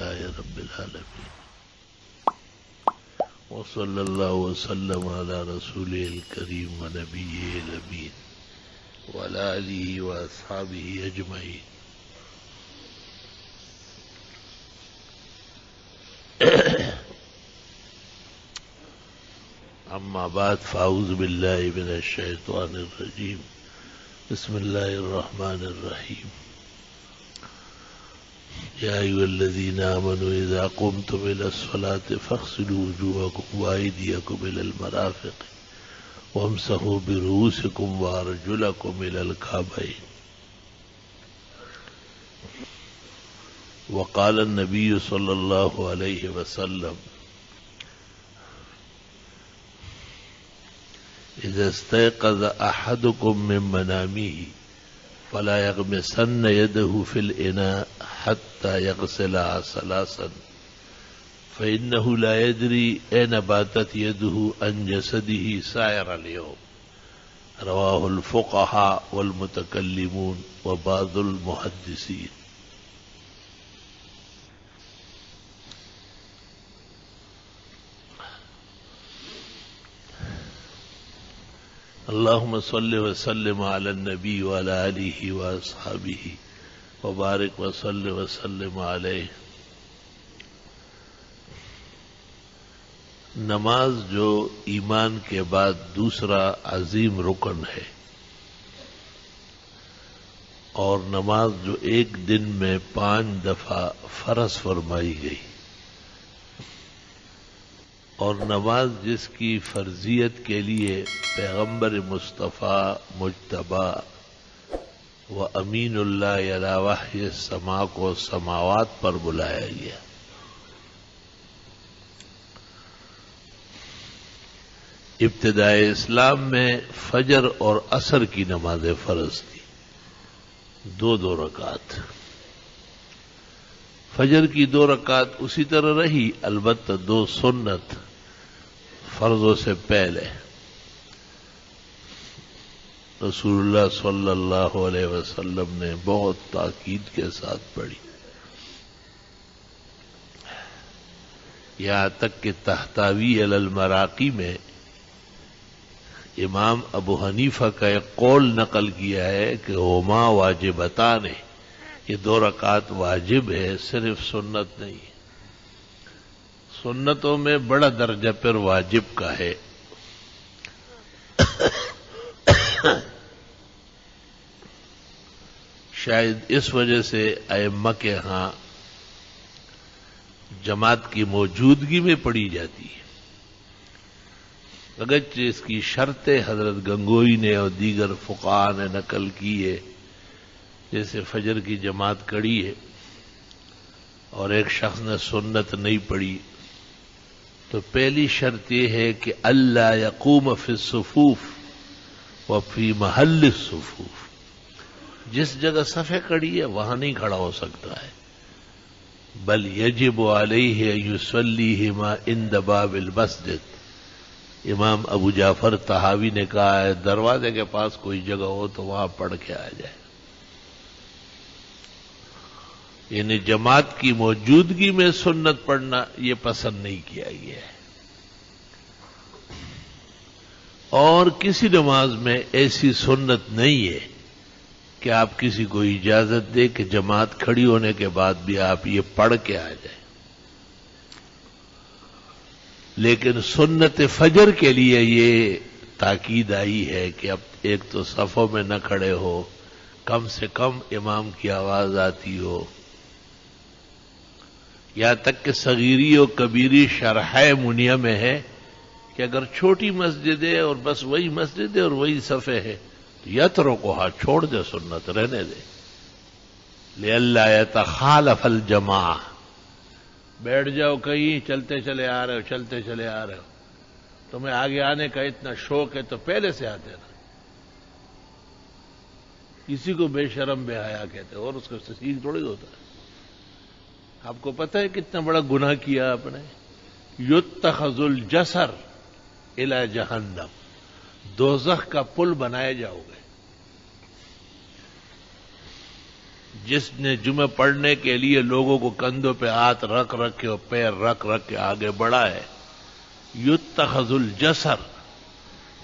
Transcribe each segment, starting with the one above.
لله رب العالمين وصلى الله وسلم على رسوله الكريم ونبيه الأمين وعلى آله وأصحابه أجمعين. أما بعد فأعوذ بالله من الشيطان الرجيم. بسم الله الرحمن الرحيم. يا أيها الذين آمنوا إذا قمتم إلى الصلاة فاغسلوا وجوهكم وأيديكم إلى المرافق وامسحوا برؤوسكم وأرجلكم إلى الكعبين. وقال النبي صلى الله عليه وسلم إذا استيقظ أحدكم من منامه فلا يغمسن يده في الإناء حتى يغسلها ثلاثا فإنه لا يدري أين باتت يده عن جسده سائر اليوم. رواه الفقهاء والمتكلمون وبعض المحدثين. اللهم صل وسلم على النبي وعلى آله وأصحابه وبارك وصل وسلم عليه. نماز جو ایمان کے بعد دوسرا عظیم رکن ہے، اور نماز جو ایک دن میں 5 دفعہ فرض فرمائی گئی، اور نماز جس کی فرضیت کے لیے پیغمبر مصطفیٰ مجتبی و امین اللہ علی وحی السماء کو سماوات پر بلایا گیا. ابتدائے اسلام میں فجر اور عصر کی نمازیں فرض تھی، 2 رکعت. فجر کی 2 رکعت اسی طرح رہی، البتہ 2 سنت فرضوں سے پہلے رسول اللہ صلی اللہ علیہ وسلم نے بہت تاکید کے ساتھ پڑھی، یہاں تک کہ تحتاوی علی المراقی میں امام ابو حنیفہ کا ایک قول نقل کیا ہے کہ ہما واجبتان، یہ 2 رکعت واجب ہے، صرف سنت نہیں. سنتوں میں بڑا درجہ پر واجب کا ہے. شاید اس وجہ سے ائمہ کے ہاں جماعت کی موجودگی میں پڑھی جاتی ہے، اگرچہ اس کی شرطیں حضرت گنگوئی نے اور دیگر فقہاء نے نقل کی ہے. جیسے فجر کی جماعت کڑی ہے اور ایک شخص نے سنت نہیں پڑھی، تو پہلی شرط یہ ہے کہ اللہ یقوم فی الصفوف وفی محل الصفوف، جس جگہ صفیں کڑی ہے وہاں نہیں کھڑا ہو سکتا ہے، بل یجب علیہ ان یصلیہما عند باب المسجد. امام ابو جعفر طحاوی نے کہا ہے دروازے کے پاس کوئی جگہ ہو تو وہاں پڑھ کے آ جائے. یعنی جماعت کی موجودگی میں سنت پڑھنا یہ پسند نہیں کیا گیا ہے. اور کسی نماز میں ایسی سنت نہیں ہے کہ آپ کسی کو اجازت دے کہ جماعت کھڑی ہونے کے بعد بھی آپ یہ پڑھ کے آ جائیں. لیکن سنت فجر کے لیے یہ تاکید آئی ہے کہ اب ایک تو صفوں میں نہ کھڑے ہو، کم سے کم امام کی آواز آتی ہو. یہاں تک کہ صغیری و کبیری شرح منیہ میں ہے کہ اگر چھوٹی مسجد ہے اور بس وہی مسجد ہے اور وہی صفیں ہے تو یترکھا، چھوڑ دے، سنت رہنے دے. لئلا یتخالف الجماعہ، بیٹھ جاؤ کہیں، چلتے چلے آ رہے ہو، تمہیں آگے آنے کا اتنا شوق ہے تو پہلے سے آتے نا. کسی کو بے شرم بے حیا کہتے ہیں اور اس کا سیکھ تھوڑی ہوتا ہے. آپ کو پتہ ہے کتنا بڑا گناہ کیا آپ نے. یتخذ الجسر الی جہنم، دوزخ کا پل بنائے جاؤ گے. جس نے جمعہ پڑھنے کے لیے لوگوں کو کندھوں پہ ہاتھ رکھ رکھ کے اور پیر رکھ رکھ کے آگے بڑھا ہے، یتخذ الجسر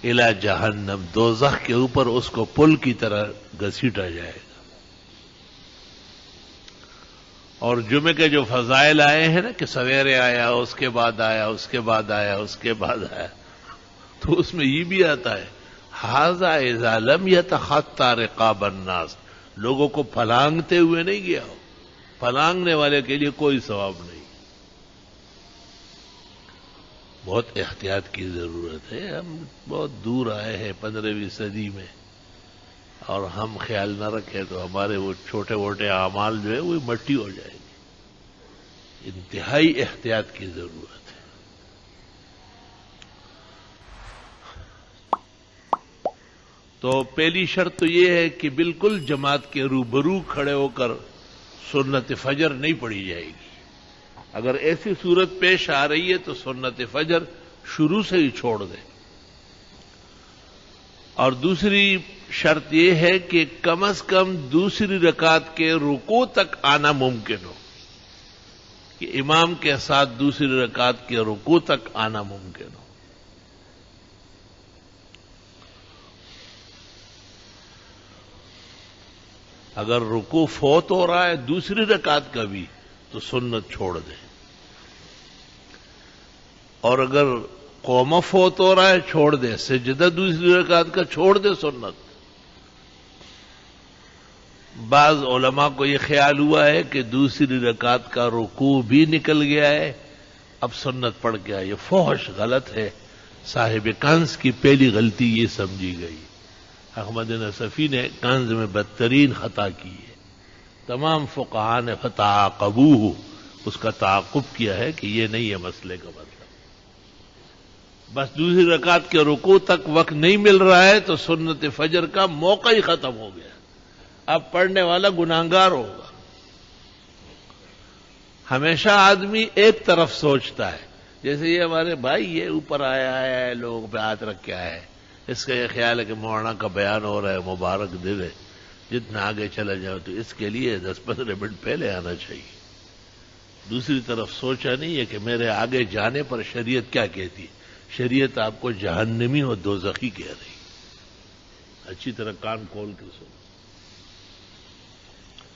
الی جہنم، دوزخ کے اوپر اس کو پل کی طرح گھسیٹا جائے گا۔ اور جمعے کے جو فضائل آئے ہیں نا کہ سویرے آیا، اس کے بعد آیا، اس کے بعد آیا، اس کے بعد آیا، تو اس میں یہ بھی آتا ہے ھذا اذا لم یتخطى رقاب الناس، لوگوں کو پھلانگتے ہوئے نہیں گیا ہو، پھلانگنے والے کے لیے کوئی ثواب نہیں۔ بہت احتیاط کی ضرورت ہے، ہم بہت دور آئے ہیں 15ویں صدی میں، اور ہم خیال نہ رکھیں تو ہمارے وہ چھوٹے موٹے اعمال جو ہے وہ مٹی ہو جائے گی۔ انتہائی احتیاط کی ضرورت ہے۔ تو پہلی شرط تو یہ ہے کہ بالکل جماعت کے روبرو کھڑے ہو کر سنت فجر نہیں پڑھی جائے گی۔ اگر ایسی صورت پیش آ رہی ہے تو سنت فجر شروع سے ہی چھوڑ دیں۔ اور دوسری شرط یہ ہے کہ کم از کم دوسری رکعت کے رکوع تک آنا ممکن ہو، کہ امام کے ساتھ دوسری رکعت کے رکوع تک آنا ممکن ہو۔ اگر رکوع فوت ہو رہا ہے دوسری رکعت کا بھی تو سنت چھوڑ دیں، اور اگر قومہ فوت ہو رہا ہے چھوڑ دیں، سجدہ دوسری رکعت کا چھوڑ دیں سنت۔ بعض علماء کو یہ خیال ہوا ہے کہ دوسری رکعت کا رکوع بھی نکل گیا ہے، اب سنت پڑھ گیا، یہ فحش غلط ہے۔ صاحب کنز کی پہلی غلطی یہ سمجھی گئی۔ احمد نصفی نے کنز میں بدترین خطا کی ہے، تمام فقہاء نے فتعاقبوہ، اس کا تعاقب کیا ہے کہ یہ نہیں ہے مسئلے کا مطلب۔ بس دوسری رکعت کے رکوع تک وقت نہیں مل رہا ہے تو سنت فجر کا موقع ہی ختم ہو گیا، اب پڑھنے والا گناہگار ہوگا۔ ہمیشہ آدمی ایک طرف سوچتا ہے، جیسے یہ ہمارے بھائی یہ اوپر آیا ہے، لوگ پہ ہاتھ رکھ کے آیا ہے، اس کا یہ خیال ہے کہ مولانا کا بیان ہو رہا ہے، مبارک دل ہے، جتنا آگے چلا جاؤ تو اس کے لیے 10-15 منٹ پہلے آنا چاہیے۔ دوسری طرف سوچا نہیں ہے کہ میرے آگے جانے پر شریعت کیا کہتی ہے۔ شریعت آپ کو جہنمی اور دوزخی کہہ رہی، اچھی طرح کان کھول کے سنو۔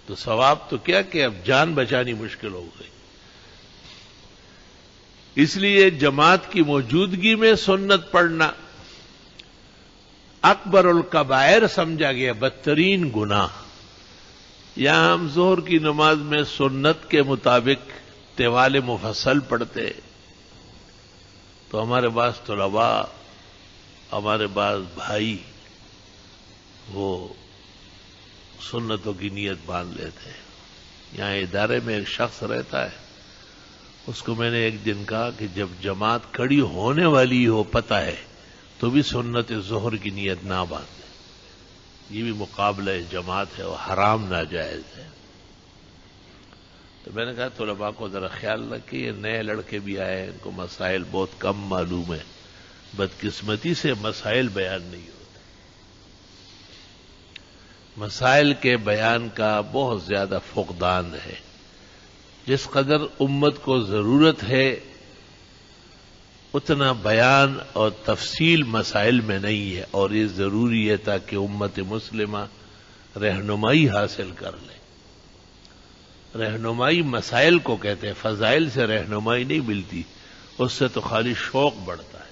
تو ثواب تو کیا کہ اب جان بچانی مشکل ہو گئی، اس لیے جماعت کی موجودگی میں سنت پڑھنا اکبر الکبائر سمجھا گیا، بدترین گناہ۔ یہاں ہم ظہر کی نماز میں سنت کے مطابق طوال مفصل پڑھتے، تو ہمارے بعض طلباء، ہمارے بعض بھائی وہ سنتوں کی نیت باندھ لیتے ہیں۔ یہاں ادارے میں ایک شخص رہتا ہے، اس کو میں نے ایک دن کہا کہ جب جماعت کھڑی ہونے والی ہو پتہ ہے تو بھی سنت ظہر کی نیت نہ باندھے، یہ بھی مقابلہ جماعت ہے اور حرام ناجائز ہے۔ تو میں نے کہا طلباء کو ذرا خیال رکھیں، یہ نئے لڑکے بھی آئے ہیں، ان کو مسائل بہت کم معلوم ہے، بدقسمتی سے مسائل بیان نہیں ہوتے، مسائل کے بیان کا بہت زیادہ فقدان ہے۔ جس قدر امت کو ضرورت ہے اتنا بیان اور تفصیل مسائل میں نہیں ہے، اور یہ ضروری ہے تاکہ امت مسلمہ رہنمائی حاصل کر لے۔ رہنمائی مسائل کو کہتے ہیں، فضائل سے رہنمائی نہیں ملتی، اس سے تو خالی شوق بڑھتا ہے۔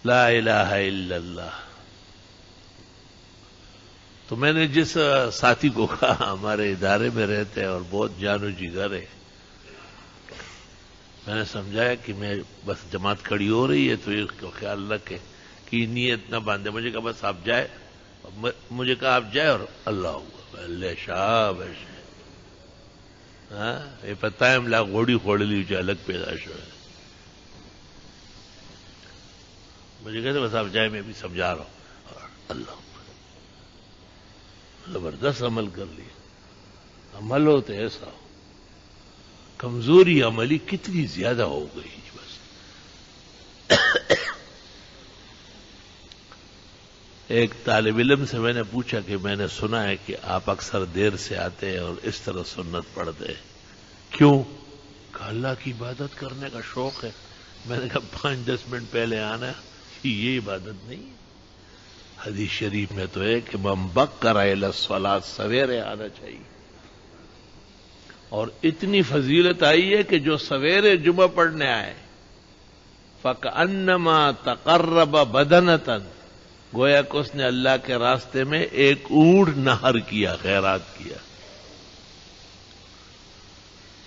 لا الہ الا اللہ۔ تو میں نے جس ساتھی کو کہا ہمارے ادارے میں رہتے ہیں اور بہت جان و جگر ہے، میں نے سمجھایا کہ میں بس جماعت کھڑی ہو رہی ہے تو اس کو خیال رکھے کہ نیت نہ باندھے۔ مجھے کہا بس آپ جائے، مجھے کہا آپ جائے اور اللہ ہوا اللہ شاہ ہاں یہ پتہ ہے ملا گوڑی کھوڑ لی جو الگ پیداش ہے۔ مجھے کہتے بس آپ جائے، میں بھی سمجھا رہا ہوں، اور اللہ زبردست عمل کر لیا۔ عمل ہو تو ایسا ہو، کمزوری عملی کتنی زیادہ ہو گئی بس۔ ایک طالب علم سے میں نے پوچھا کہ میں نے سنا ہے کہ آپ اکثر دیر سے آتے ہیں اور اس طرح سنت پڑھتے ہیں، کیوں؟ کہ اللہ کی عبادت کرنے کا شوق ہے۔ میں نے کہا 5-10 منٹ پہلے آنا یہ عبادت نہیں ہے۔ حدیث شریف میں تو ہے کہ من بکر الی الصلاۃ، سویرے آنا چاہیے، اور اتنی فضیلت آئی ہے کہ جو سویرے جمعہ پڑھنے آئے فَكَأَنَّمَا تَقَرَّبَ بَدَنَةً، گویا کہ اس نے اللہ کے راستے میں ایک اونٹ نہر کیا، خیرات کیا۔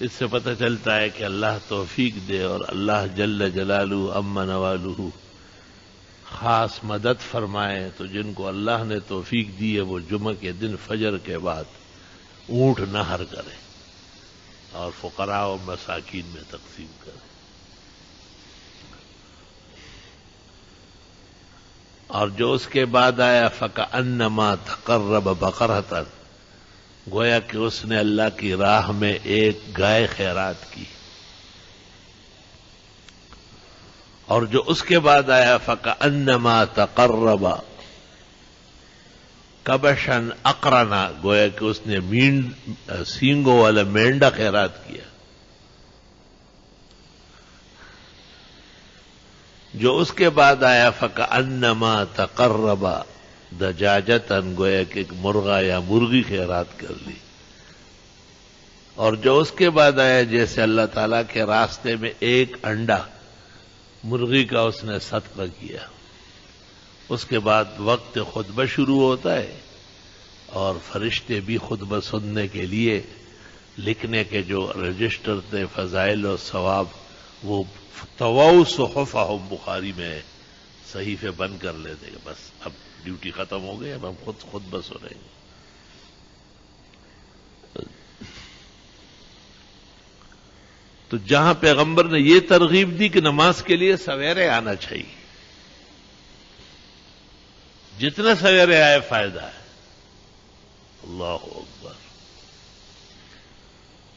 اس سے پتہ چلتا ہے کہ اللہ توفیق دے، اور اللہ جل جلالہ عم نوالہ خاص مدد فرمائے۔ تو جن کو اللہ نے توفیق دی ہے وہ جمعہ کے دن فجر کے بعد اونٹ نہر کرے اور فقراء و مساکین میں تقسیم کرے۔ اور جو اس کے بعد آیا فَكَأَنَّمَا تَقَرَّبَ بَقَرَةً، گویا کہ اس نے اللہ کی راہ میں ایک گائے خیرات کی۔ اور جو اس کے بعد آیا فَكَأَنَّمَا تَقَرَّبَ كَبَشًا أَقْرَنًا، گویا کہ اس نے سینگوں والا مینڈا خیرات کیا۔ جو اس کے بعد آیا فَكَأَنَّمَا تَقَرَّبَ دَجَاجَةً، گویا کہ ایک مرغا یا مرغی خیرات کر لی۔ اور جو اس کے بعد آیا جیسے اللہ تعالیٰ کے راستے میں ایک انڈا مرغی کا اس نے صدقہ کیا۔ اس کے بعد وقت خطبہ شروع ہوتا ہے، اور فرشتے بھی خطبہ سننے کے لیے لکھنے کے جو رجسٹر تھے فضائل و ثواب، وہ طووا صحفہم، بخاری میں صحیفے بند کر لیتے کہ بس اب ڈیوٹی ختم ہو گئی، اب ہم خود خطبہ سنیں گے۔ تو جہاں پیغمبر نے یہ ترغیب دی کہ نماز کے لیے سویرے آنا چاہیے، جتنا سویرے آئے فائدہ ہے۔ اللہ اکبر۔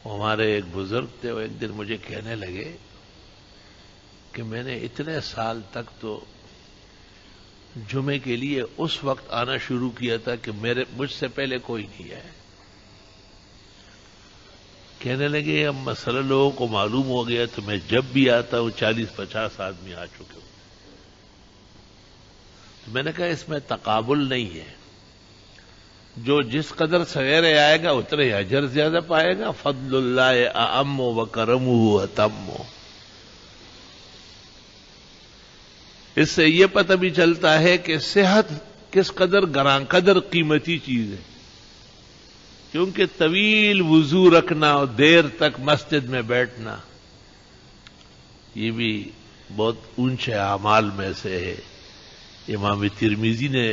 ہمارے ایک بزرگ تھے، وہ ایک دن مجھے کہنے لگے کہ میں نے اتنے سال تک تو جمعے کے لیے اس وقت آنا شروع کیا تھا کہ مجھ سے پہلے کوئی نہیں ہے۔ کہنے لگے اب مسئلہ لوگوں کو معلوم ہو گیا تو میں جب بھی آتا ہوں 40-50 آدمی آ چکے ہوں۔ تو میں نے کہا اس میں تقابل نہیں ہے، جو جس قدر سویرے آئے گا اتنے اجر زیادہ پائے گا۔ فضل اللہ اعم و کرمہ اتم۔ اس سے یہ پتہ بھی چلتا ہے کہ صحت کس قدر گراں قدر قیمتی چیز ہے، کیونکہ طویل وضو رکھنا اور دیر تک مسجد میں بیٹھنا یہ بھی بہت اونچے اعمال میں سے ہے۔ امام ترمذی نے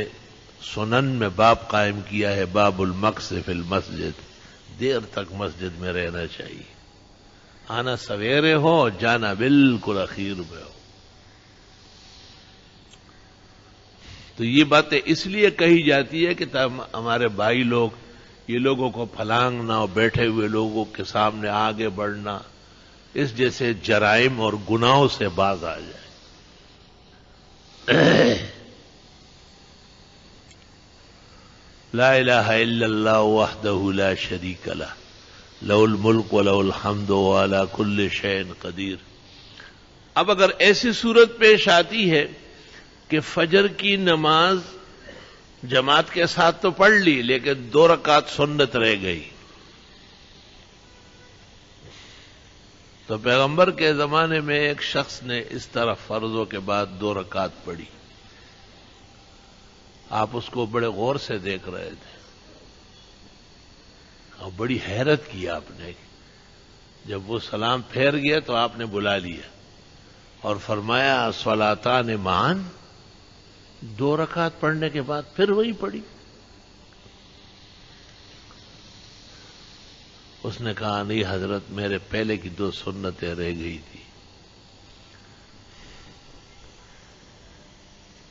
سنن میں باب قائم کیا ہے، باب المکث فی المسجد، دیر تک مسجد میں رہنا چاہیے، آنا سویرے ہو، جانا بالکل اخیر میں ہو۔ تو یہ باتیں اس لیے کہی جاتی ہے کہ ہمارے بھائی لوگ یہ لوگوں کو پھلانگنا اور بیٹھے ہوئے لوگوں کے سامنے آگے بڑھنا، اس جیسے جرائم اور گناہوں سے باز آ جائے۔ لا الہ الا اللہ وحدہ لا شریک لہ، لہ الملک ولہ الحمد وعلی کل شیء قدیر۔ اب اگر ایسی صورت پیش آتی ہے کہ فجر کی نماز جماعت کے ساتھ تو پڑھ لی لیکن 2 رکعت سنت رہ گئی، تو پیغمبر کے زمانے میں ایک شخص نے اس طرح فرضوں کے بعد 2 رکعت پڑھی۔ آپ اس کو بڑے غور سے دیکھ رہے تھے اور بڑی حیرت کی آپ نے۔ جب وہ سلام پھیر گیا تو آپ نے بلا لیا اور فرمایا صلاتان معاً، 2 رکعت پڑھنے کے بعد پھر وہی پڑھی۔ اس نے کہا نہیں حضرت، میرے پہلے کی 2 سنتیں رہ گئی تھی،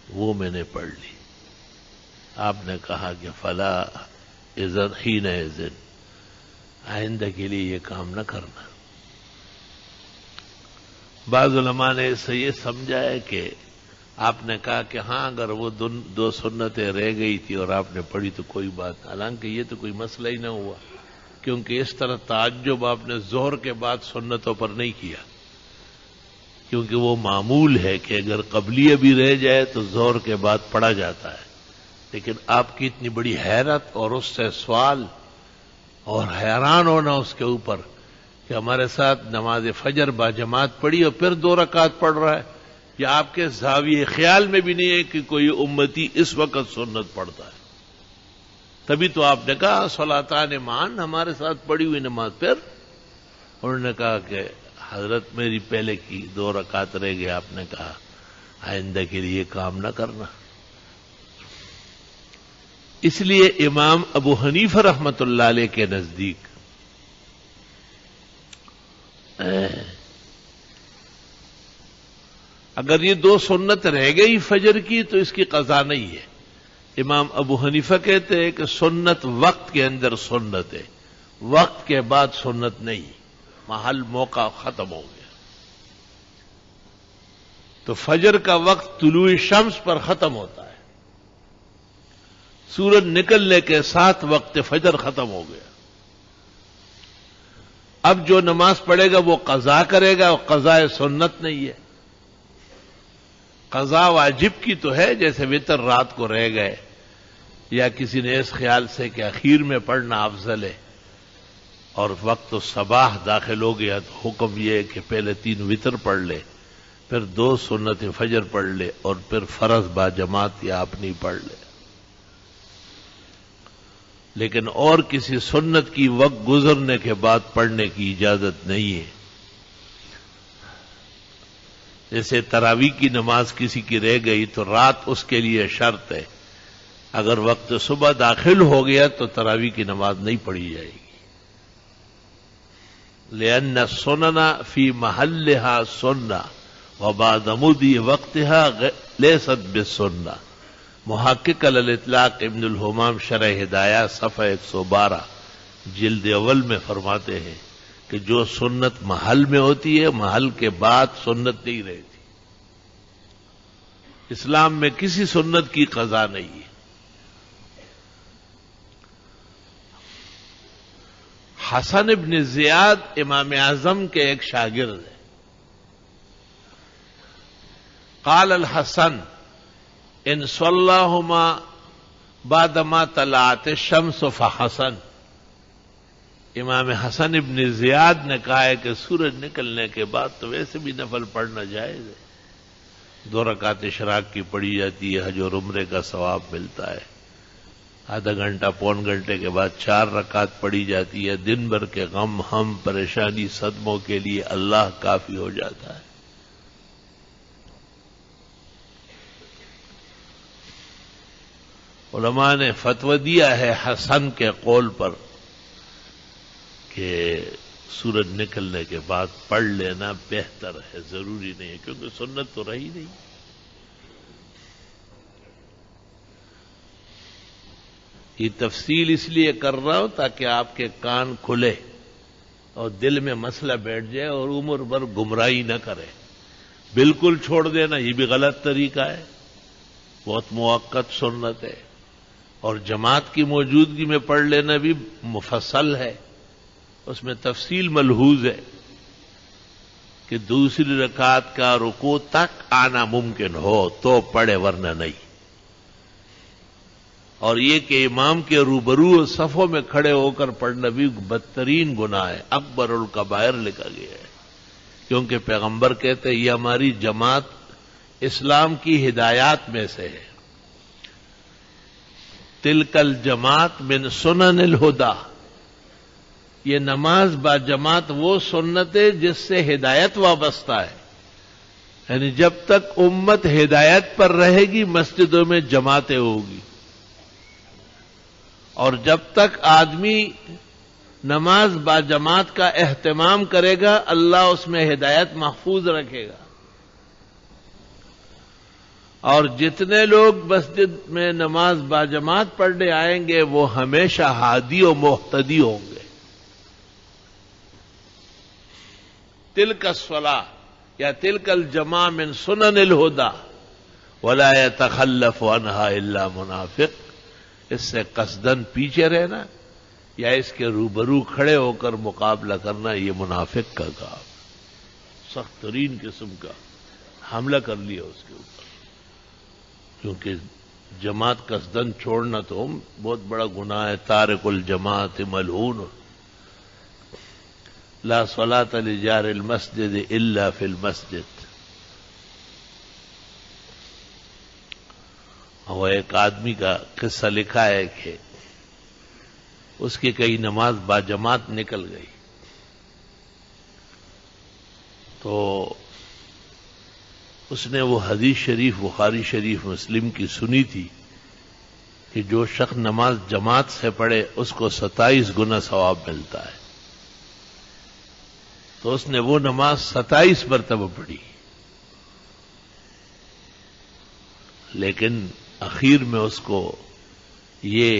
وہ میں نے پڑھ لی۔ آپ نے کہا کہ فلا اذن حین اذن، آئندہ کے لیے یہ کام نہ کرنا۔ بعض علماء نے اس سے یہ سمجھا ہے کہ آپ نے کہا کہ ہاں اگر وہ دو سنتیں رہ گئی تھی اور آپ نے پڑھی تو کوئی بات، حالانکہ یہ تو کوئی مسئلہ ہی نہ ہوا، کیونکہ اس طرح تعجب آپ نے ظہر کے بعد سنتوں پر نہیں کیا، کیونکہ وہ معمول ہے کہ اگر قبلیہ بھی رہ جائے تو ظہر کے بعد پڑھا جاتا ہے۔ لیکن آپ کی اتنی بڑی حیرت اور اس سے سوال اور حیران ہونا اس کے اوپر کہ ہمارے ساتھ نماز فجر با جماعت پڑھی اور پھر 2 رکعت پڑھ رہا ہے، یا آپ کے زاویے خیال میں بھی نہیں ہے کہ کوئی امتی اس وقت سنت پڑھتا ہے۔ تبھی تو آپ نے کہا صلاتان معاً، ہمارے ساتھ پڑھی ہوئی نماز۔ پھر انہوں نے کہا کہ حضرت میری پہلے کی 2 رکعت رہ گئے، آپ نے کہا آئندہ کے لیے کام نہ کرنا۔ اس لیے امام ابو حنیفہ رحمت اللہ علیہ کے نزدیک اگر یہ 2 سنت رہ گئی فجر کی تو اس کی قضا نہیں ہے۔ امام ابو حنیفہ کہتے ہیں کہ سنت وقت کے اندر سنت ہے، وقت کے بعد سنت نہیں، محل موقع ختم ہو گیا۔ تو فجر کا وقت طلوع شمس پر ختم ہوتا ہے، سورج نکلنے کے ساتھ وقت فجر ختم ہو گیا۔ اب جو نماز پڑھے گا وہ قضا کرے گا، اور قضاء سنت نہیں ہے۔ قضا واجب کی تو ہے، جیسے وتر رات کو رہ گئے، یا کسی نے اس خیال سے کہ اخیر میں پڑھنا افضل ہے اور وقت الصباح داخل ہو گیا تو حکم یہ ہے کہ پہلے 3 وتر پڑھ لے، پھر 2 سنت فجر پڑھ لے، اور پھر فرض با جماعت یا اپنی پڑھ لے۔ لیکن اور کسی سنت کی وقت گزرنے کے بعد پڑھنے کی اجازت نہیں ہے۔ جیسے تراویح کی نماز کسی کی رہ گئی تو رات اس کے لیے شرط ہے، اگر وقت صبح داخل ہو گیا تو تراویح کی نماز نہیں پڑھی جائے گی۔ لأن السنن فی محلها سنہ وبعد مضی وقتها لیست بالسنہ۔ محقق علی الاطلاق ابن الحمام شرح ہدایہ صفحہ 112 جلد اول میں فرماتے ہیں کہ جو سنت محل میں ہوتی ہے، محل کے بعد سنت نہیں رہتی۔ اسلام میں کسی سنت کی قضا نہیں ہے۔ حسن ابن زیاد امام اعظم کے ایک شاگرد ہیں۔ قال الحسن ان صلاہما بعدما طلعت الشمس فحسن۔ امام حسن ابن زیاد نے کہا ہے کہ سورج نکلنے کے بعد تو ویسے بھی نفل پڑھنا جائز ہے، 2 رکعت اشراق کی پڑھی جاتی ہے، حج اور عمرے کا ثواب ملتا ہے، آدھا گھنٹہ پون گھنٹے کے بعد 4 رکعت پڑھی جاتی ہے، دن بھر کے غم ہم پریشانی صدموں کے لیے اللہ کافی ہو جاتا ہے۔ علماء نے فتویٰ دیا ہے حسن کے قول پر کہ سورج نکلنے کے بعد پڑھ لینا بہتر ہے، ضروری نہیں ہے، کیونکہ سنت تو رہی نہیں۔ یہ تفصیل اس لیے کر رہا ہوں تاکہ آپ کے کان کھلے اور دل میں مسئلہ بیٹھ جائے اور عمر بھر گمراہی نہ کرے۔ بالکل چھوڑ دینا یہ بھی غلط طریقہ ہے، بہت موقت سنت ہے، اور جماعت کی موجودگی میں پڑھ لینا بھی مفصل ہے، اس میں تفصیل ملحوظ ہے کہ دوسری رکعت کا رکوع تک آنا ممکن ہو تو پڑھے، ورنہ نہیں۔ اور یہ کہ امام کے روبرو صفوں میں کھڑے ہو کر پڑھنا بھی بدترین گناہ ہے، اکبر الکبائر لکھا گیا ہے، کیونکہ پیغمبر کہتے ہیں یہ ہماری جماعت اسلام کی ہدایات میں سے ہے۔ تلک الجماعت من سنن الہدا، یہ نماز با جماعت وہ سنت ہے جس سے ہدایت وابستہ ہے، یعنی جب تک امت ہدایت پر رہے گی مسجدوں میں جماعتیں ہوگی، اور جب تک آدمی نماز با جماعت کا اہتمام کرے گا اللہ اس میں ہدایت محفوظ رکھے گا۔ اور جتنے لوگ مسجد میں نماز با جماعت پڑھنے آئیں گے وہ ہمیشہ ہادی و مہتدی ہوں گے۔ تلک الصلاۃ یا تلک الجماع من سنن الہدا ولا يتخلف عنها الا منافق، اس سے قصدن پیچھے رہنا یا اس کے روبرو کھڑے ہو کر مقابلہ کرنا، یہ منافق کا کام، سخت ترین قسم کا حملہ کر لیا اس کے اوپر، کیونکہ جماعت قصدن چھوڑنا تو بہت بڑا گناہ ہے۔ تارک الجماعت ملعون، لا صلاۃ لجار المسجد الا فی المسجد۔ وہ ایک آدمی کا قصہ لکھا ہے کہ اس کی کئی نماز با جماعت نکل گئی، تو اس نے وہ حدیث شریف بخاری شریف مسلم کی سنی تھی کہ جو شخص نماز جماعت سے پڑھے اس کو 27 گنا ثواب ملتا ہے، تو اس نے وہ نماز 27 مرتبہ پڑھی، لیکن اخیر میں اس کو یہ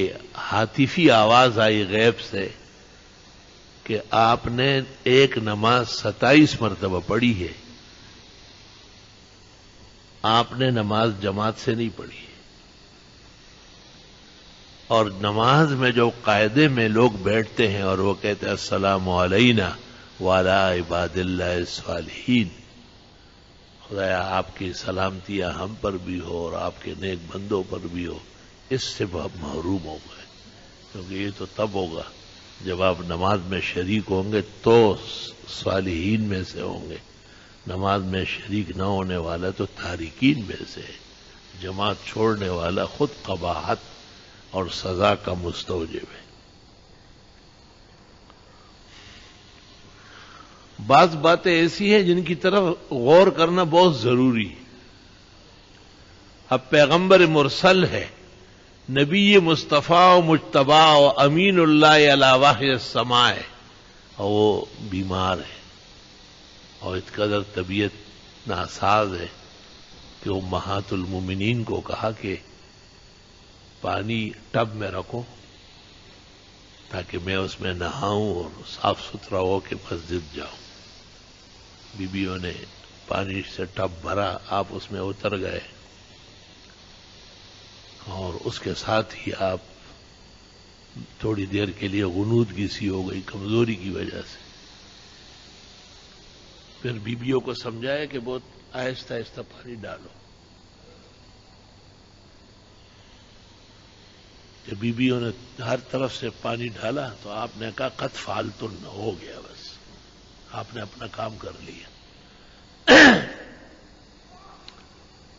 ہاتفی آواز آئی غیب سے کہ آپ نے ایک نماز 27 مرتبہ پڑھی ہے، آپ نے نماز جماعت سے نہیں پڑھی ہے۔ اور نماز میں جو قاعدے میں لوگ بیٹھتے ہیں اور وہ کہتے ہیں السلام علینا وعلی عباد اللہ الصالحین، خدایا آپ کی سلامتیاں ہم پر بھی ہو اور آپ کے نیک بندوں پر بھی ہو، اس سے بہت محروم ہو گئے، کیونکہ یہ تو تب ہوگا جب آپ نماز میں شریک ہوں گے تو صالحین میں سے ہوں گے، نماز میں شریک نہ ہونے والا تو تارکین میں سے ہے، جماعت چھوڑنے والا خود قباحت اور سزا کا مستوجب ہے۔ بعض باتیں ایسی ہیں جن کی طرف غور کرنا بہت ضروری ہے۔ اب پیغمبر مرسل ہے، نبی مصطفیٰ و مجتبیٰ و امین اللہ علی وحی السماء ہے، اور وہ بیمار ہے اور اس قدر طبیعت ناساز ہے کہ امہات المومنین کو کہا کہ پانی ٹب میں رکھو تاکہ میں اس میں نہاؤں اور صاف ستھرا ہو کے مسجد جاؤں۔ بیویوں نے پانی سے ٹب بھرا، آپ اس میں اتر گئے اور اس کے ساتھ ہی آپ تھوڑی دیر کے لیے غنودگی سی ہو گئی کمزوری کی وجہ سے۔ پھر بیویوں کو سمجھایا کہ بہت آہستہ آہستہ پانی ڈالو۔ جب بیویوں نے ہر طرف سے پانی ڈالا تو آپ نے کہا قد فعلتن، ہو گیا، بس آپ نے اپنا کام کر لیا۔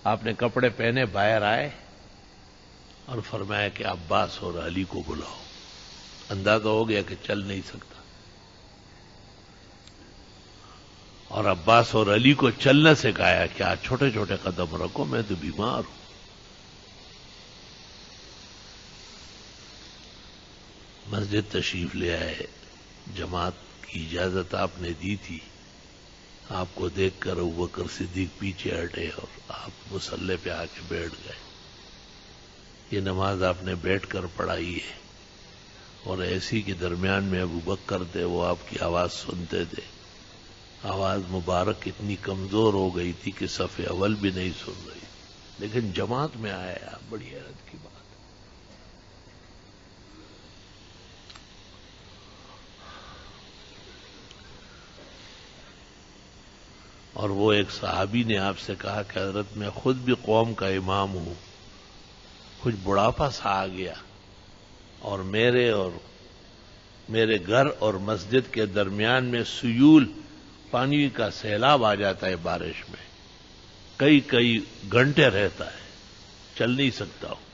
آپ نے کپڑے پہنے باہر آئے اور فرمایا کہ عباس اور علی کو بلاؤ، اندازہ ہو گیا کہ چل نہیں سکتا، اور عباس اور علی کو چلنا سکھایا کہ آج چھوٹے چھوٹے قدم رکھو، میں تو بیمار ہوں۔ مسجد تشریف لے آئے، جماعت کی اجازت آپ نے دی تھی، آپ کو دیکھ کر ابوبکر صدیق پیچھے ہٹے اور آپ مصلی پہ آ کے بیٹھ گئے۔ یہ نماز آپ نے بیٹھ کر پڑھائی ہے، اور ایسی کے درمیان میں ابوبکر تھے، وہ آپ کی آواز سنتے تھے، آواز مبارک اتنی کمزور ہو گئی تھی کہ صف اول بھی نہیں سن رہی، لیکن جماعت میں آئے آپ، بڑی حیرت کی بات۔ اور وہ ایک صحابی نے آپ سے کہا کہ حضرت میں خود بھی قوم کا امام ہوں، کچھ بڑھاپا سا آ گیا اور میرے گھر اور مسجد کے درمیان میں سیول پانی کا سیلاب آ جاتا ہے بارش میں، کئی گھنٹے رہتا ہے، چل نہیں سکتا ہوں۔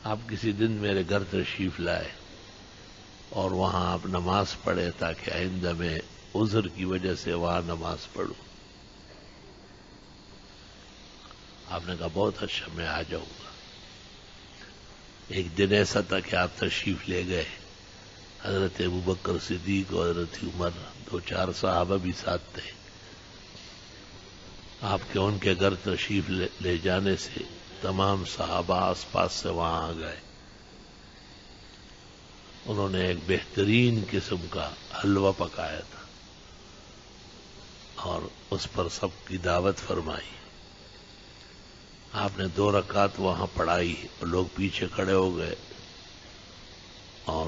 آپ کسی دن میرے گھر تشریف لائے اور وہاں آپ نماز پڑھے تاکہ آئندہ میں عذر کی وجہ سے وہاں نماز پڑھوں۔ آپ نے کہا بہت اچھا، میں آ جاؤں گا۔ ایک دن ایسا تھا کہ آپ تشریف لے گئے، حضرت ابوبکر صدیق اور حضرت عمر، 2-4 صحابہ بھی ساتھ تھے۔ آپ کے ان کے گھر تشریف لے جانے سے تمام صحابہ آس پاس سے وہاں آ گئے۔ انہوں نے ایک بہترین قسم کا حلوہ پکایا تھا اور اس پر سب کی دعوت فرمائی، آپ نے 2 رکعت وہاں پڑھائی اور لوگ پیچھے کھڑے ہو گئے، اور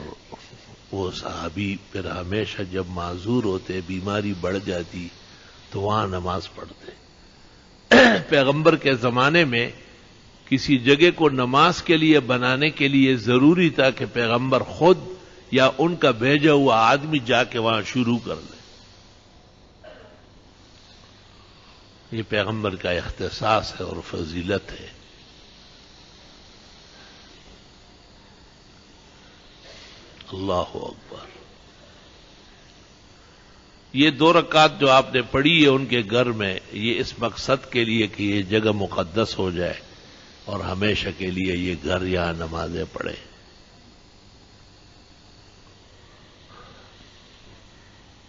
وہ صحابی پھر ہمیشہ جب معذور ہوتے، بیماری بڑھ جاتی تو وہاں نماز پڑھتے۔ پیغمبر کے زمانے میں کسی جگہ کو نماز کے لیے بنانے کے لیے ضروری تھا کہ پیغمبر خود یا ان کا بھیجا ہوا آدمی جا کے وہاں شروع کر دے۔ یہ پیغمبر کا اختصاص ہے اور فضیلت ہے۔ اللہ اکبر۔ یہ 2 رکعت جو آپ نے پڑھی ہے ان کے گھر میں، یہ اس مقصد کے لیے کہ یہ جگہ مقدس ہو جائے اور ہمیشہ کے لیے یہ گھر یہاں نمازیں پڑھے۔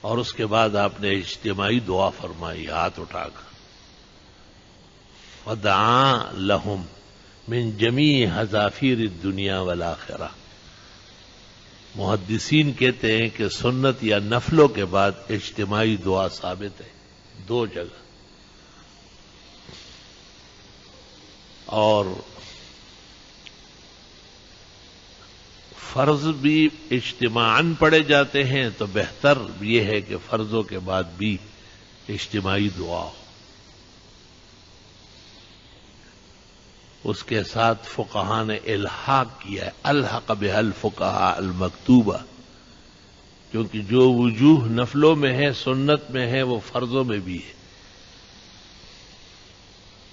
اور اس کے بعد آپ نے اجتماعی دعا فرمائی ہاتھ اٹھا کر، وَدَعَا لَهُمْ مِنْ جَمِيعِ حَذَافِيرِ الدُّنْيَا وَالْآخِرَةِ۔ محدثین کہتے ہیں کہ سنت یا نفلوں کے بعد اجتماعی دعا ثابت ہے 2 جگہ، اور فرض بھی اجتماعاً پڑھے جاتے ہیں تو بہتر یہ ہے کہ فرضوں کے بعد بھی اجتماعی دعا ہو۔ اس کے ساتھ فقہاء نے الحاق کیا ہے، الحق بها الفقہاء المکتوبہ، کیونکہ جو وجوہ نفلوں میں ہے، سنت میں ہے، وہ فرضوں میں بھی ہے۔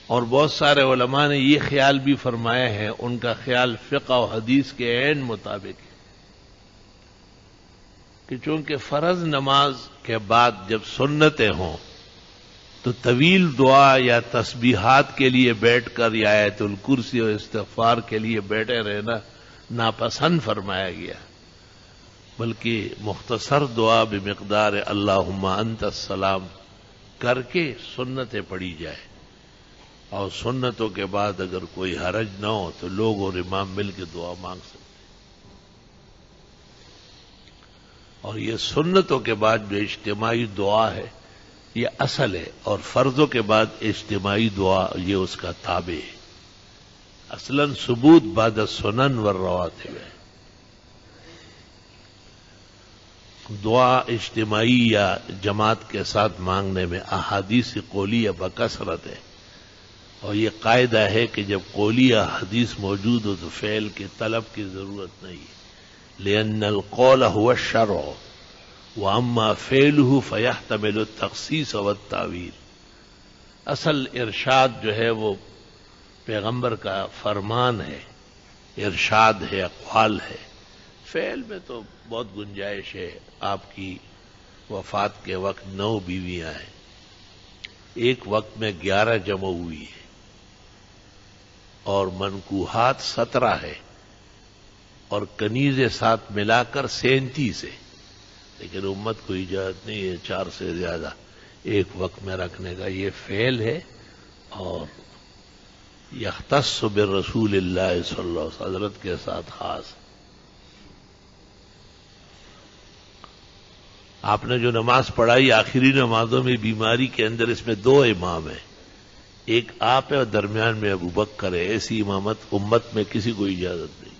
اور بہت سارے علماء نے یہ خیال بھی فرمایا ہے، ان کا خیال فقہ و حدیث کے عین مطابق ہے کہ چونکہ فرض نماز کے بعد جب سنتیں ہوں تو طویل دعا یا تسبیحات کے لیے بیٹھ کر یا آیت الکرسی اور استغفار کے لیے بیٹھے رہنا ناپسند فرمایا گیا، بلکہ مختصر دعا بمقدار اللہم انت السلام کر کے سنتیں پڑھی جائے، اور سنتوں کے بعد اگر کوئی حرج نہ ہو تو لوگ اور امام مل کے دعا مانگ سکتے۔ اور یہ سنتوں کے بعد جو اجتماعی دعا ہے یہ اصل ہے، اور فرضوں کے بعد اجتماعی دعا یہ اس کا تابع ہے۔ اصلاً ثبوت بعد السنن والرواتب ہے۔ دعا اجتماعی یا جماعت کے ساتھ مانگنے میں احادیث قولیہ بکثرت ہے، اور یہ قاعدہ ہے کہ جب قولیہ حدیث موجود ہو تو فعل کے طلب کی ضرورت نہیں ہے، لأن القول هو الشرع وَأَمَّا فَعْلُهُ فَيَحْتَمِلُ التَّخْصِيصَ وَالتَّعْوِيلَ۔ اصل ارشاد جو ہے وہ پیغمبر کا فرمان ہے، ارشاد ہے، اقوال ہے۔ فعل میں تو بہت گنجائش ہے۔ آپ کی وفات کے وقت 9 بیویاں ہیں، ایک وقت میں 11 جمع ہوئی ہے، اور منکوحات 17 ہے، اور کنیزیں ساتھ ملا کر 37 ہے، لیکن امت کو اجازت نہیں ہے 4 سے زیادہ ایک وقت میں رکھنے کا۔ یہ فعل ہے، اور یختص بالرسول اللہ صلی اللہ علیہ وسلم، حضرت کے ساتھ خاص۔ آپ نے جو نماز پڑھائی آخری نمازوں میں بیماری کے اندر، اس میں 2 امام ہیں، ایک آپ ہے اور درمیان میں ابو بکر ہے۔ ایسی امامت امت میں کسی کو اجازت نہیں،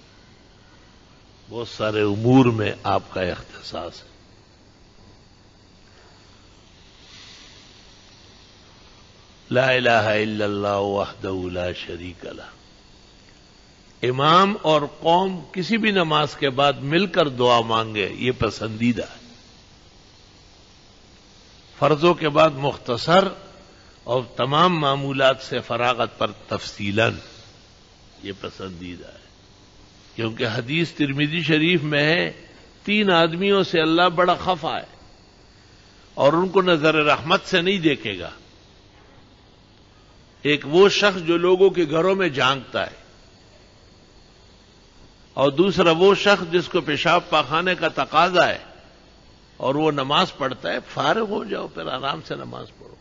بہت سارے امور میں آپ کا اختصاص ہے۔ لا الہ الا اللہ وحدہ لا شریک لہ۔ امام اور قوم کسی بھی نماز کے بعد مل کر دعا مانگے، یہ پسندیدہ ہے۔ فرضوں کے بعد مختصر اور تمام معمولات سے فراغت پر تفصیلاً، یہ پسندیدہ ہے، کیونکہ حدیث ترمذی شریف میں ہے 3 آدمیوں سے اللہ بڑا خفا ہے اور ان کو نظر رحمت سے نہیں دیکھے گا۔ ایک وہ شخص جو لوگوں کے گھروں میں جھانکتا ہے، اور دوسرا وہ شخص جس کو پیشاب پاخانے کا تقاضا ہے اور وہ نماز پڑھتا ہے۔ فارغ ہو جاؤ پھر آرام سے نماز پڑھو۔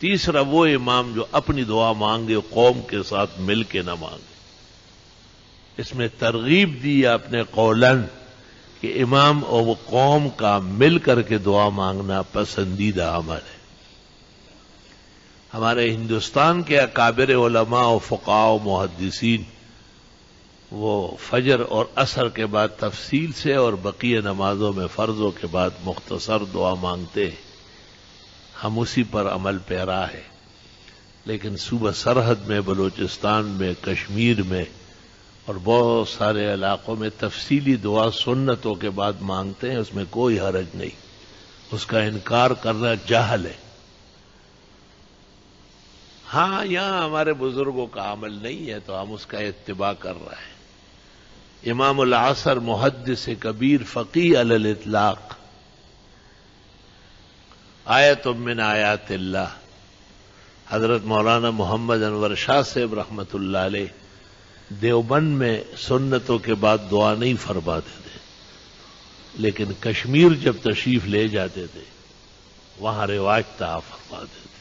تیسرا وہ امام جو اپنی دعا مانگے، قوم کے ساتھ مل کے نہ مانگے۔ اس میں ترغیب دی اپنے قولن کہ امام اور وہ قوم کا مل کر کے دعا مانگنا پسندیدہ عمل ہے۔ ہمارے ہندوستان کے اکابر علماء و فقہاء و محدثین وہ فجر اور عصر کے بعد تفصیل سے اور بقیہ نمازوں میں فرضوں کے بعد مختصر دعا مانگتے ہیں. ہم اسی پر عمل پیرا ہے. لیکن صوبہ سرحد میں، بلوچستان میں، کشمیر میں اور بہت سارے علاقوں میں تفصیلی دعا سنتوں کے بعد مانگتے ہیں. اس میں کوئی حرج نہیں. اس کا انکار کرنا جہل ہے. ہاں، یہاں ہمارے بزرگوں کا عمل نہیں ہے تو ہم اس کا اتباع کر رہے ہیں. امام العصر محدث کبیر فقیہ علی الاطلاق، آیت من آیات اللہ، حضرت مولانا محمد انور شاہ صاحب رحمت اللہ علیہ دیوبند میں سنتوں کے بعد دعا نہیں فرماتے تھے، لیکن کشمیر جب تشریف لے جاتے تھے وہاں رواج تھا فرماتے تھے.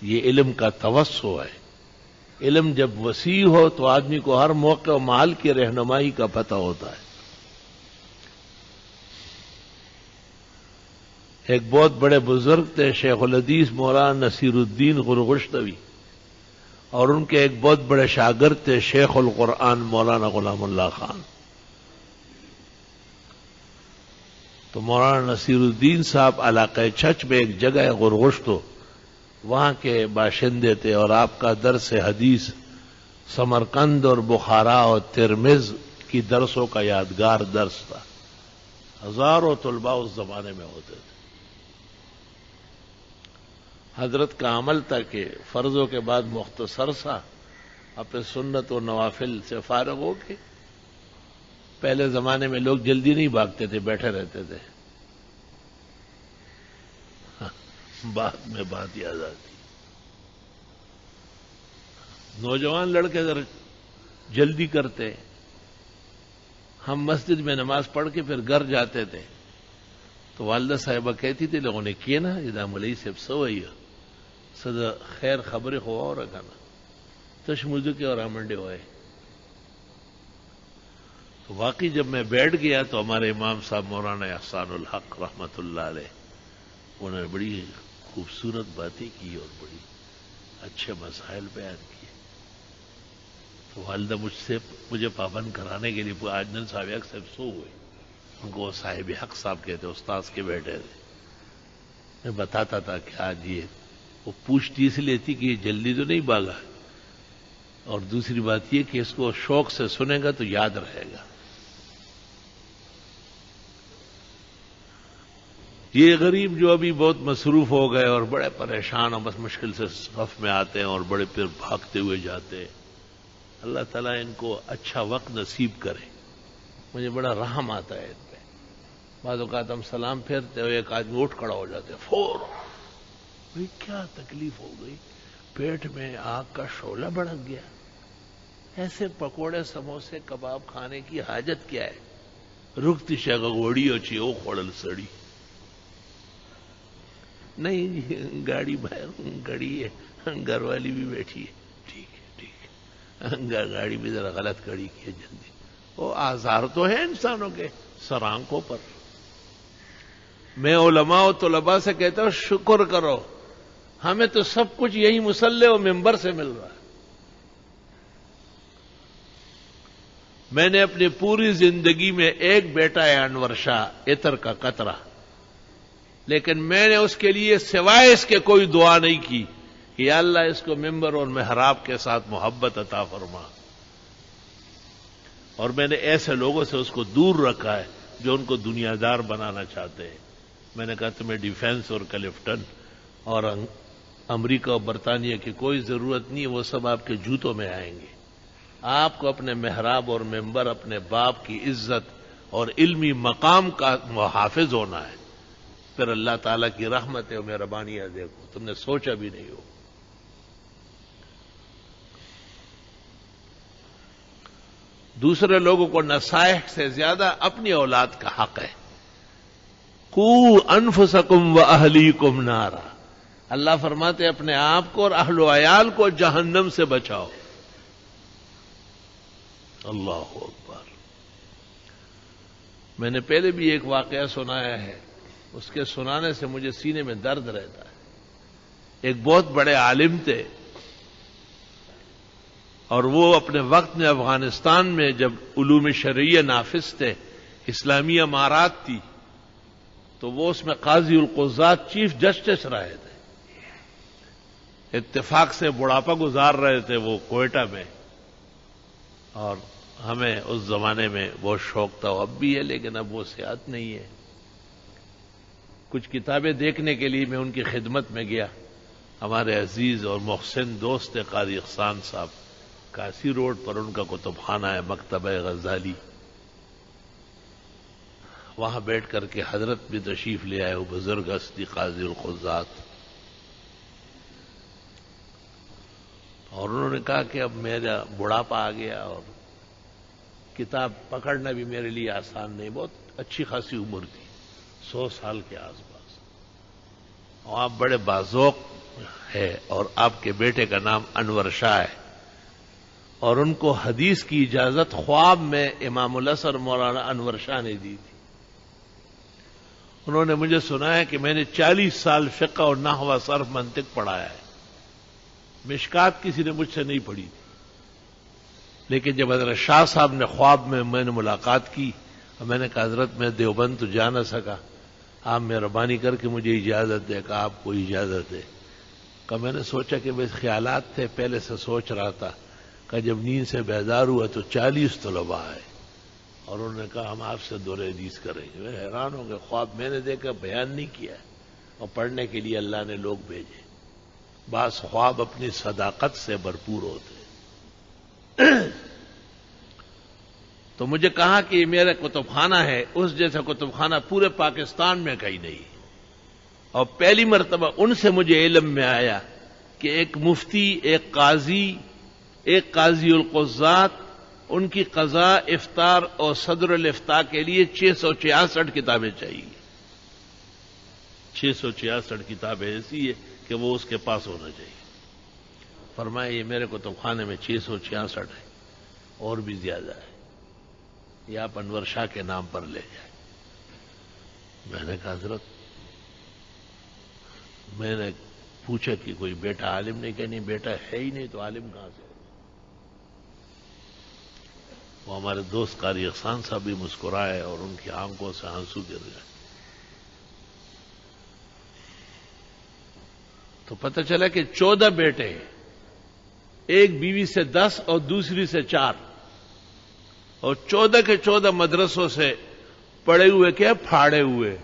یہ علم کا توسع ہے. علم جب وسیع ہو تو آدمی کو ہر موقع و محل کی رہنمائی کا پتہ ہوتا ہے. ایک بہت بڑے بزرگ تھے شیخ الحدیث مولانا نصیر الدین غرغشتوی، اور ان کے ایک بہت بڑے شاگرد تھے شیخ القرآن مولانا غلام اللہ خان. تو مولانا نصیر الدین صاحب علاقہ چھچ میں ایک جگہ ہے غرغشتو، وہاں کے باشندے تھے، اور آپ کا درس حدیث سمرقند اور بخارا اور ترمذ کی درسوں کا یادگار درس تھا. ہزاروں طلباء اس زمانے میں ہوتے تھے. حضرت کا عمل تھا کہ فرضوں کے بعد مختصر سا اپنے سنت و نوافل سے فارغ ہو کے، پہلے زمانے میں لوگ جلدی نہیں بھاگتے تھے، بیٹھے رہتے تھے. بعد میں بات یاد آتی، نوجوان لڑکے اگر جلدی کرتے، ہم مسجد میں نماز پڑھ کے پھر گھر جاتے تھے تو والدہ صاحبہ کہتی تھی لوگوں نے کیے نا جدا ملئی صاحب سو سدا خیر خبریں ہوا اور رکھا نا تشمجو کے اور آمنڈے ہوئے. تو واقعی جب میں بیٹھ گیا تو ہمارے امام صاحب مولانا احسان الحق رحمت اللہ علیہ انہوں نے بڑی خوبصورت باتیں کی اور بڑی اچھے مسائل بیان کیے. تو والدہ مجھے پابند کرانے کے لیے آجنن صاحب حق صاحب سو ہوئے، ان کو صاحب حق صاحب کہتے، استاذ کے بیٹے تھے. میں بتاتا تھا کہ آج یہ وہ پوچھتی اس لیے تھی کہ یہ جلدی تو نہیں بھاگا، اور دوسری بات یہ کہ اس کو شوق سے سنے گا تو یاد رہے گا. یہ غریب جو ابھی بہت مصروف ہو گئے اور بڑے پریشان اور بس مشکل سے صف میں آتے ہیں اور بڑے پھر بھاگتے ہوئے جاتے ہیں، اللہ تعالیٰ ان کو اچھا وقت نصیب کرے. مجھے بڑا رحم آتا ہے ان پہ. بعض اوقات ہم سلام پھیرتے ہوئے ایک آدمی اٹھ کھڑا ہو جاتے فور، بھئی کیا تکلیف ہو گئی، پیٹ میں آگ کا شعلہ بھڑک گیا، ایسے پکوڑے سموسے کباب کھانے کی حاجت کیا ہے، رکتی شگوڑی اچھی او کھوڑل سڑی. نہیں گاڑی باہر گڑی ہے، گھر والی بھی بیٹھی ہے، ٹھیک ہے، گاڑی بھی ذرا غلط کھڑی کی ہے جلدی. وہ آزار تو ہے انسانوں کے سرانکوں پر. میں علماء و طلباء سے کہتا ہوں شکر کرو، ہمیں تو سب کچھ یہی مصلی و ممبر سے مل رہا ہے. میں نے اپنی پوری زندگی میں ایک بیٹا ہے انور شاہ عطر کا قطرہ، لیکن میں نے اس کے لیے سوائے اس کے کوئی دعا نہیں کی کہ یا اللہ اس کو ممبر اور محراب کے ساتھ محبت عطا فرما. اور میں نے ایسے لوگوں سے اس کو دور رکھا ہے جو ان کو دنیا دار بنانا چاہتے ہیں. میں نے کہا تمہیں ڈیفینس اور کلفٹن اور امریکہ اور برطانیہ کی کوئی ضرورت نہیں، وہ سب آپ کے جوتوں میں آئیں گے. آپ کو اپنے محراب اور ممبر اپنے باپ کی عزت اور علمی مقام کا محافظ ہونا ہے. پھر اللہ تعالیٰ کی رحمتیں اور مہربانیاں دیکھو، تم نے سوچا بھی نہیں ہو. دوسرے لوگوں کو نصائح سے زیادہ اپنی اولاد کا حق ہے. قوا انفسکم واہلیکم نارا، اللہ فرماتے اپنے آپ کو اور اہل و عیال کو جہنم سے بچاؤ. اللہ اکبر. میں نے پہلے بھی ایک واقعہ سنایا ہے، اس کے سنانے سے مجھے سینے میں درد رہتا ہے. ایک بہت بڑے عالم تھے، اور وہ اپنے وقت میں افغانستان میں جب علوم شرعیہ نافذ تھے، اسلامی امارات تھی، تو وہ اس میں قاضی القضات چیف جسٹس رہے تھے۔ اتفاق سے بڑھاپا گزار رہے تھے وہ کوئٹہ میں، اور ہمیں اس زمانے میں بہت شوق تھا، اب بھی ہے لیکن اب وہ صحت نہیں ہے۔ کچھ کتابیں دیکھنے کے لیے میں ان کی خدمت میں گیا۔ ہمارے عزیز اور محسن دوست قاری احسان صاحب، کاسی روڈ پر ان کا کتب خانہ ہے، مکتبہ غزالی، وہاں بیٹھ کر کے حضرت بھی تشریف لے آئے، وہ بزرگ ہستی قاضی القضات، اور انہوں نے کہا کہ اب میرا بڑھاپا آ گیا اور کتاب پکڑنا بھی میرے لیے آسان نہیں، بہت اچھی خاصی عمر تھی، 100 سال کے آس پاس، اور آپ بڑے باذوق ہے، اور آپ کے بیٹے کا نام انور شاہ ہے، اور ان کو حدیث کی اجازت خواب میں امام الاثر مولانا انور شاہ نے دی تھی۔ انہوں نے مجھے سنایا کہ میں نے 40 سال فقہ اور نحو صرف منطق پڑھایا ہے، مشکات کسی نے مجھ سے نہیں پڑھی تھی، لیکن جب حضرت شاہ صاحب نے خواب میں نے ملاقات کی، اور میں نے کہا حضرت میں دیوبند تو جا نہ سکا، آپ مہربانی کر کے مجھے اجازت دے، کہا آپ کو اجازت دے، کہ میں نے سوچا کہ بس خیالات تھے، پہلے سے سوچ رہا تھا، کہ جب نیند سے بیدار ہوا تو 40 طلباء آئے، اور انہوں نے کہا ہم آپ سے دور حدیث کریں گے۔ میں حیران ہو گیا، خواب میں نے دیکھا، بیان نہیں کیا، اور پڑھنے کے لیے اللہ نے لوگ بھیجے۔ بعض خواب اپنی صداقت سے بھرپور ہوتے ہیں۔ تو مجھے کہا کہ یہ میرا کتب خانہ ہے، اس جیسا کتب خانہ پورے پاکستان میں کہیں نہیں، اور پہلی مرتبہ ان سے مجھے علم میں آیا کہ ایک مفتی، ایک قاضی القضات، ان کی قضاء، افطار اور صدر الافتاء کے لیے 666 کتابیں چاہیے۔ 666 کتابیں ایسی ہے کہ وہ اس کے پاس ہونا چاہیے۔ فرمایا یہ میرے کتب خانے میں 666 ہے، اور بھی زیادہ ہے، یہ آپ انور شاہ کے نام پر لے جائیں۔ میں نے کہا حضرت، میں نے پوچھا کہ کوئی بیٹا عالم نہیں، کہ نہیں بیٹا ہے ہی نہیں تو عالم کہاں سے؟ وہ ہمارے دوست قاری احسان صاحب بھی مسکرائے اور ان کی آنکھوں سے آنسو گر گئے۔ تو پتہ چلا کہ 14 بیٹے ہیں، ایک بیوی سے 10 اور دوسری سے 4، اور 14 کے 14 مدرسوں سے پڑے ہوئے کیا پھاڑے ہوئے۔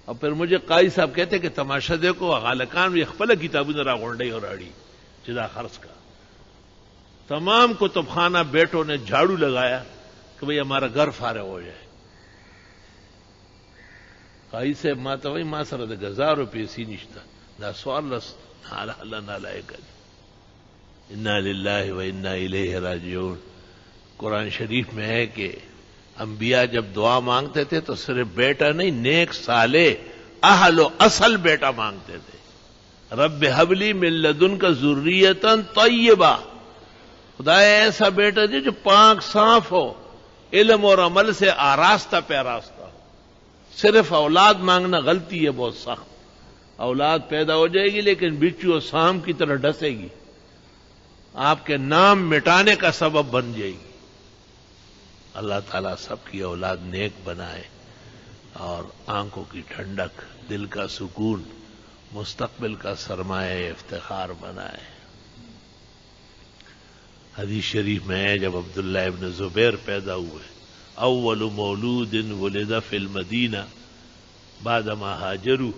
اور پھر مجھے قاضی صاحب کہتے کہ تماشا دیکھو، غالکان بھی اخبل کتابوں نے راغونڈی اور آڑی جدا خرچ کا، تمام کتب خانہ بیٹوں نے جھاڑو لگایا کہ بھئی ہمارا گھر فارغ ہو جائے۔ قاضی صاحب ماتا وہی ماں سر دے 1000 روپے سی نشتا دا سوال رس اللہ نالائق انا للہ و انا الیہ راجعون۔ قرآن شریف میں ہے کہ انبیاء جب دعا مانگتے تھے تو صرف بیٹا نہیں، نیک صالح اہل و اصل بیٹا مانگتے تھے۔ رب ہب لی من لدنک ذریۃ طیبہ، خدا ایسا بیٹا دے جو پاک صاف ہو، علم اور عمل سے آراستہ پیراستہ ہو۔ صرف اولاد مانگنا غلطی ہے، بہت سخت۔ اولاد پیدا ہو جائے گی لیکن بچو سام کی طرح ڈسے گی، آپ کے نام مٹانے کا سبب بن جائے گی۔ اللہ تعالیٰ سب کی اولاد نیک بنائے، اور آنکھوں کی ٹھنڈک، دل کا سکون، مستقبل کا سرمایہ افتخار بنائے۔ حدیث شریف میں ہے جب عبداللہ ابن زبیر پیدا ہوئے، اول مولود ولد فی المدینہ بعدما ہاجروا،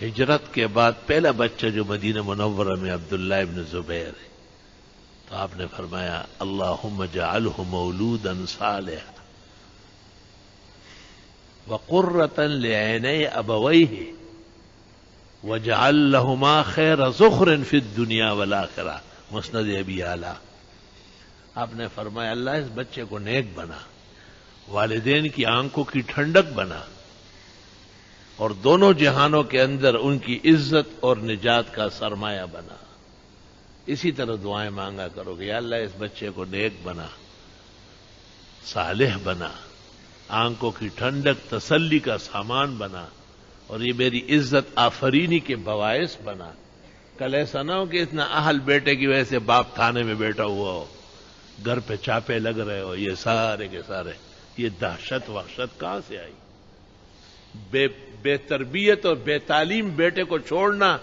ہجرت کے بعد پہلا بچہ جو مدینہ منورہ میں عبداللہ ابن زبیر ہے، تو آپ نے فرمایا اللہم اجعلہ مولودا صالحا وقرۃ لعینی ابویہ واجعل لہما خیر ذخر فی الدنیا والآخرہ، مسند ابی اعلیٰ۔ آپ نے فرمایا اللہ اس بچے کو نیک بنا، والدین کی آنکھوں کی ٹھنڈک بنا، اور دونوں جہانوں کے اندر ان کی عزت اور نجات کا سرمایہ بنا۔ اسی طرح دعائیں مانگا کرو کہ یا اللہ اس بچے کو نیک بنا، صالح بنا، آنکھوں کی ٹھنڈک تسلی کا سامان بنا، اور یہ میری عزت آفرینی کے باعث بنا. کل ایسا نہ ہو کہ اتنا اہل بیٹے کی وجہ سے باپ تھانے میں بیٹھا ہوا ہو، گھر پہ چاپے لگ رہے ہو، یہ سارے کے سارے. یہ دہشت وحشت کہاں سے آئی؟ بے تربیت اور بے تعلیم بیٹے کو چھوڑنا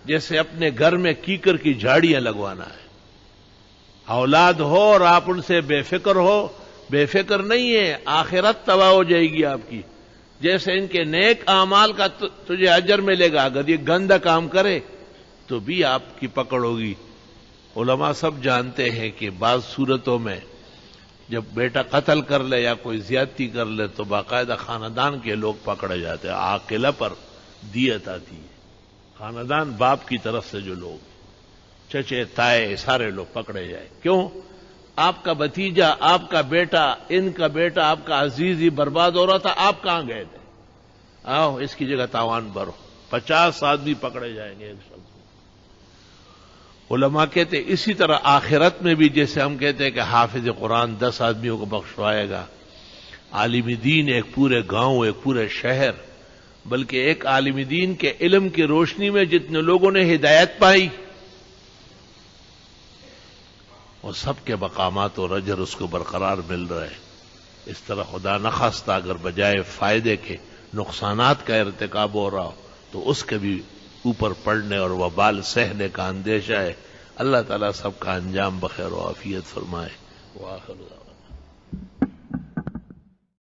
جیسے اپنے گھر میں کیکر کی جھاڑیاں لگوانا ہے. اولاد ہو اور آپ ان سے بے فکر ہو، بے فکر نہیں ہے، آخرت تباہ ہو جائے گی آپ کی. جیسے ان کے نیک اعمال کا تجھے اجر ملے گا، اگر یہ گندا کام کرے تو بھی آپ کی پکڑ ہوگی. علماء سب جانتے ہیں کہ بعض صورتوں میں جب بیٹا قتل کر لے یا کوئی زیادتی کر لے تو باقاعدہ خاندان کے لوگ پکڑے جاتے ہیں، عاقلہ پر دیت آتی ہے. خاندان باپ کی طرف سے جو لوگ چچے تائے سارے لوگ پکڑے جائیں. کیوں؟ آپ کا بھتیجا، آپ کا بیٹا، ان کا بیٹا، آپ کا عزیز ہی برباد ہو رہا تھا، آپ کہاں گئے تھے؟ آؤ اس کی جگہ تاوان بھرو. 50 آدمی پکڑے جائیں گے ایک شخص. علماء کہتے اسی طرح آخرت میں بھی جیسے ہم کہتے ہیں کہ حافظ قرآن 10 آدمیوں کو بخشوائے گا، عالم دین ایک پورے گاؤں، ایک پورے شہر، بلکہ ایک عالم دین کے علم کی روشنی میں جتنے لوگوں نے ہدایت پائی وہ سب کے مقامات اور اجر اس کو برقرار مل رہے. اس طرح خدا نخواستہ اگر بجائے فائدے کے نقصانات کا ارتکاب ہو رہا ہو تو اس کے بھی اوپر پڑنے اور وبال سہنے کا اندیشہ ہے. اللہ تعالیٰ سب کا انجام بخیر و عافیت فرمائے. وآخر